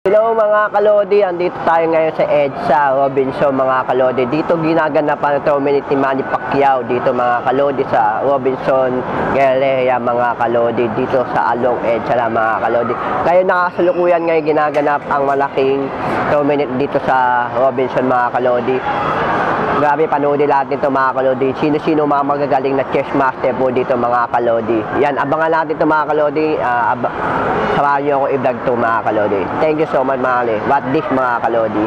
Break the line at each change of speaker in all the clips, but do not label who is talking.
Hello mga kalodi, andito tayo ngayon sa EDSA Robinson mga kalodi. Dito ginaganapan ang tournament ni Manny Pacquiao dito mga kalodi sa Robinson Galleria mga kalodi dito sa Along EDSA lang mga kalodi. Kaya nakasalukuyan ngayon ginaganap ang malaking tournament dito sa Robinson mga kalodi. Grabe, panoodin natin ito mga kalodi. Sino-sino mga magagaling na chess master po dito mga kalodi. Yan, abangan natin ito mga kalodi. Samahan nyo ako i-vlog ito mga kalodi. Thank you so much mga kalodi. What this mga kalodi.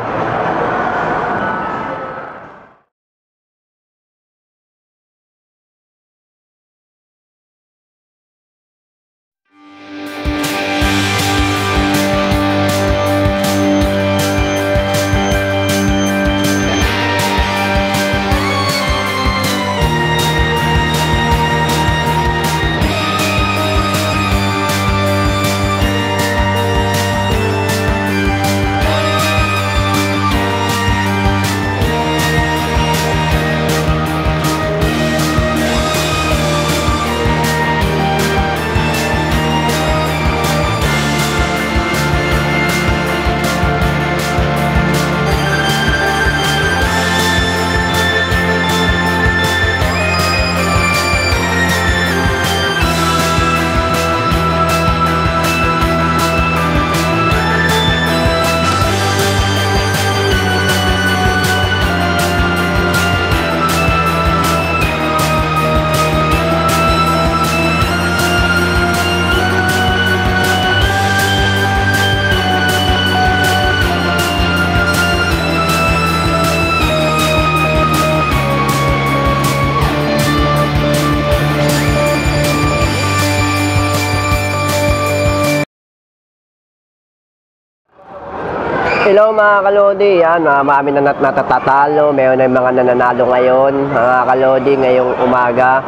Hello mga kalodi, yan, marami na natatatalo, mayroon na mga nananalo ngayon, mga kalodi, ngayong umaga.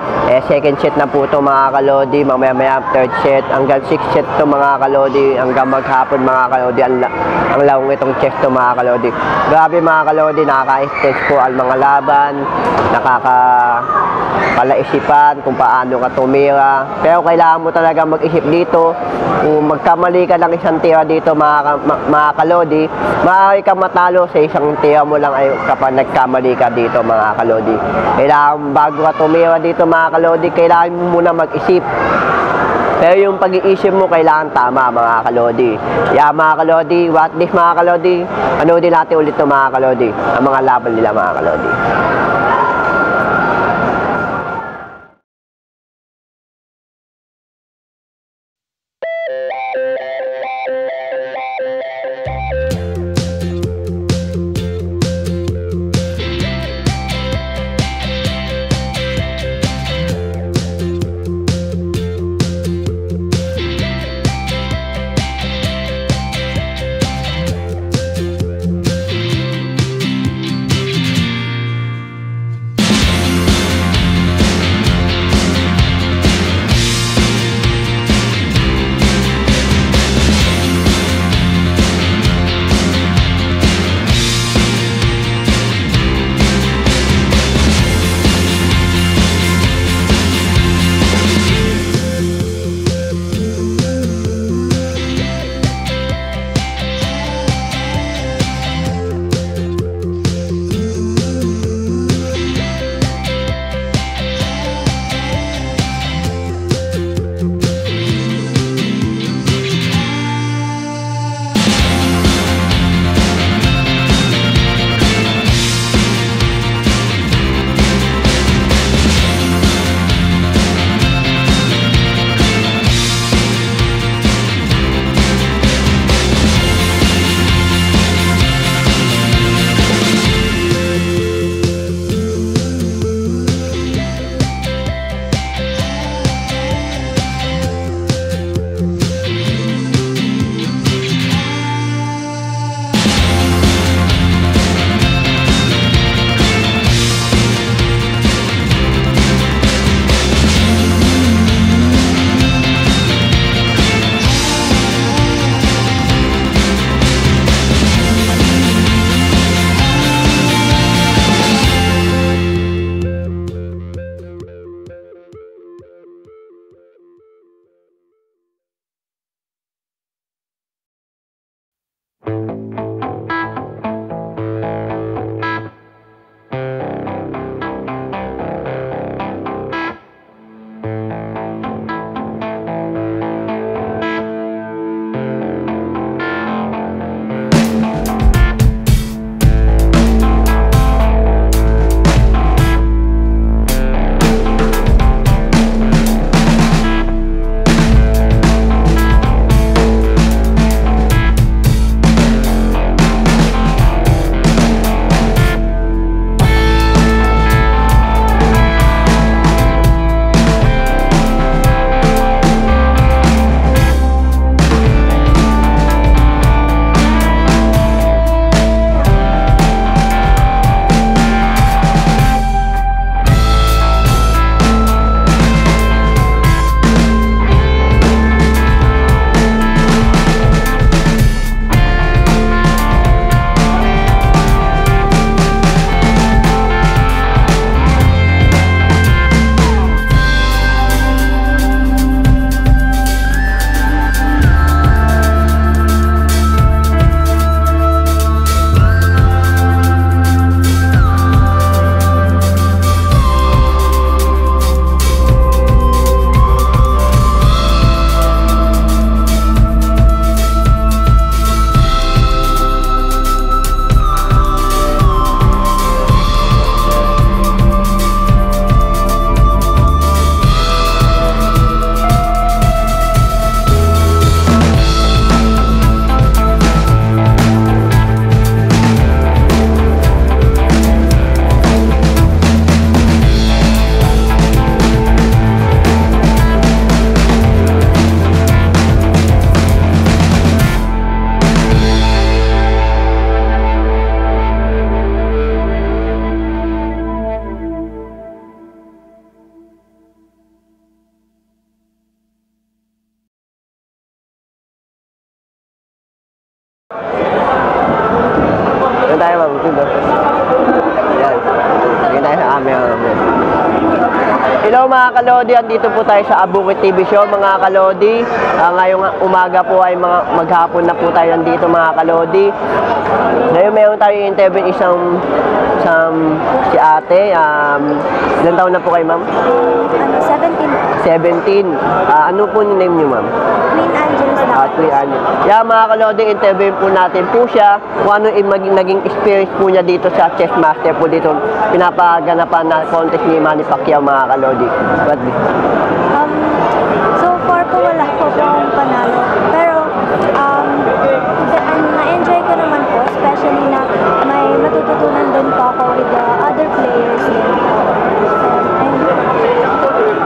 Second set na po ito mga kalodi, mamaya third set, hanggang 6 set ito mga kalodi, hanggang maghapon mga kalodi, ang lawang itong chess ito mga kalodi. Grabe mga kalodi, nakaka-stress po ang mga laban, nakaka-palaisipan kung paano ka tumira. Pero kailangan mo talaga mag-isip dito, kung magkamali ka lang isang tira dito mga kalodi, maaari kang matalo sa isang tira mo lang ay kapag nagkamali ka dito mga kalodi. Kailangan bago ka tumira dito mga kalodi, kailangan mo muna mag-isip. Pero yung pag-iisip mo kailangan tama mga kalodi. Yeah mga kalodi, what this mga kalodi, panoodin natin ulit ito mga kalodi, ang mga laban nila mga kalodi. Doon tayo ma'am, dito. Yan. Tingin tayo sa camera ma'am. Hello mga kalodi, andito po tayo sa Abukid TV Show mga kalodi. Ngayong umaga po ay maghapon na po tayo nandito mga kalodi. Ngayon meron tayo interview isang si ate. Ilan taon na po kayo ma'am?
17.
17. Ano po yung name niyo ma'am?
Queen Angeles na.
Queen Angeles. Yeah, mga kalodi, interview po natin po siya kung ano yung naging experience po niya dito sa Chess Master po dito. Pinapaganapan na contest ni Manny Pacquiao mga kalodi.
So far po wala po akong panalo. Pero na-enjoy ko naman po, especially na may matututunan din po ako with the other players din po.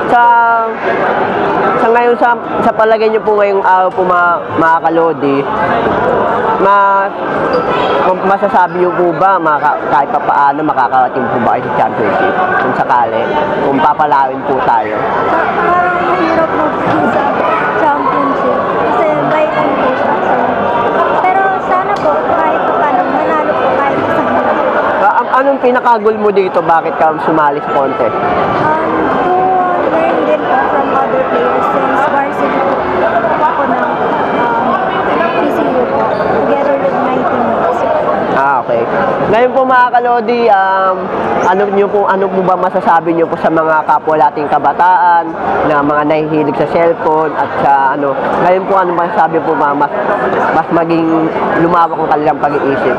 Sa ngayon sa palagay niyo po ngayong araw po mga kalodi, masasabi niyo po ba kahit pa paano makakarating po ba kayo sa championship kung sakali, kung papalawin po tayo?
Parang mahirap mag-win sa championship kasi by time po siya. Pero sana po kahit pa paano manalo po kahit isang
Anong pinaka-goal mo dito? Bakit ka sumali sa contest?
To learn din po from other players since varsity po ako ng PCU po together with my teammates.
Okay. Ngayon po mga kalodi, ano po ba masasabi niyo po sa mga kapwa nating kabataan na mga nahihilig sa cellphone at sa ngayon po ano masasabi po mas maging lumawak ang kanilang pag-iisip?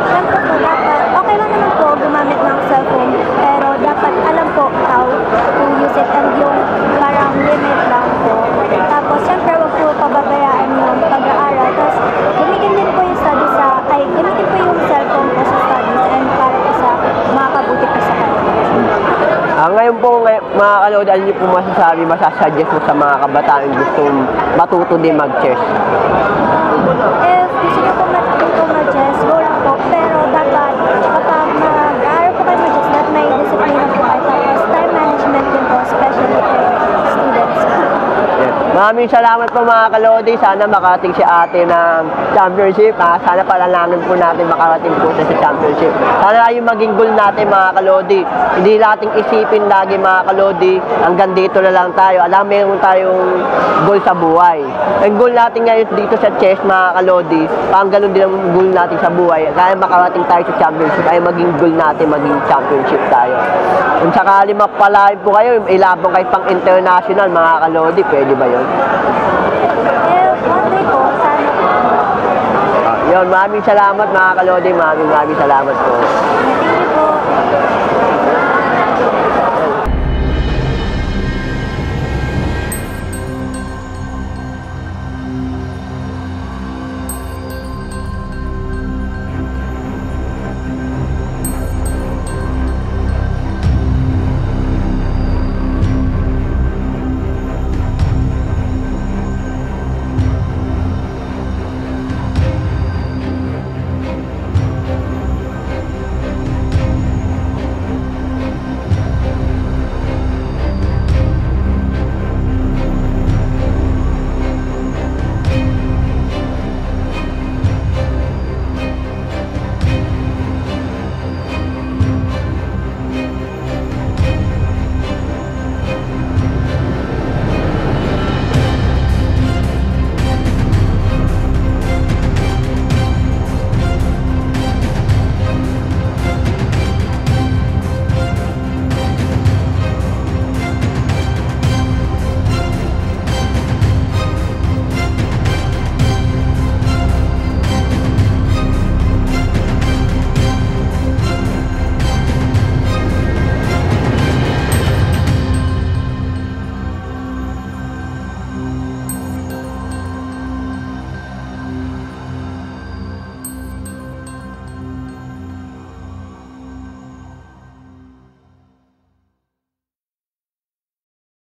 Siyempre po dapat, okay lang naman po gumamit ng cellphone pero dapat alam po how to use it and yung parang limit lang po. Tapos siyempre wag po pababayaan yung pag-aaral. Tapos gamitin din po yung gamitin po yung cellphone po sa studies and para po sa makakabuti po sa kanila.
Ngayon po mga kalodi, ano niyo po masasuggest po sa mga kabataan gustong matuto din mag-chess?
If gusto niyo po matuto mag-chess, go lang po. Pero dapat kapag mag-aaral po kayo mag-chess, dapat may disiplina po kayo. Tapos time management din po, especially for students.
Yeah. Maraming salamat po mga kalodi. Sana makating si ate ng championship. Sana palalanan po natin makarating po siya sa championship. Sana yung maging goal natin mga kalodi. Hindi nating isipin lagi mga kalodi, hanggang dito na lang tayo. Alam, meron tayong goal sa buhay. Ang goal natin ngayon dito sa chess mga kalodi, parang ganun din ang goal natin sa buhay. Kaya makarating tayo sa championship, ay maging goal natin, maging championship tayo. Kung sakali mapalain po kayo, ilabang kayo pang international mga kalodi, pwede ba yun?
One day po, sana po.
Yun, maraming salamat mga kalodi, maraming salamat po.
Thank you po.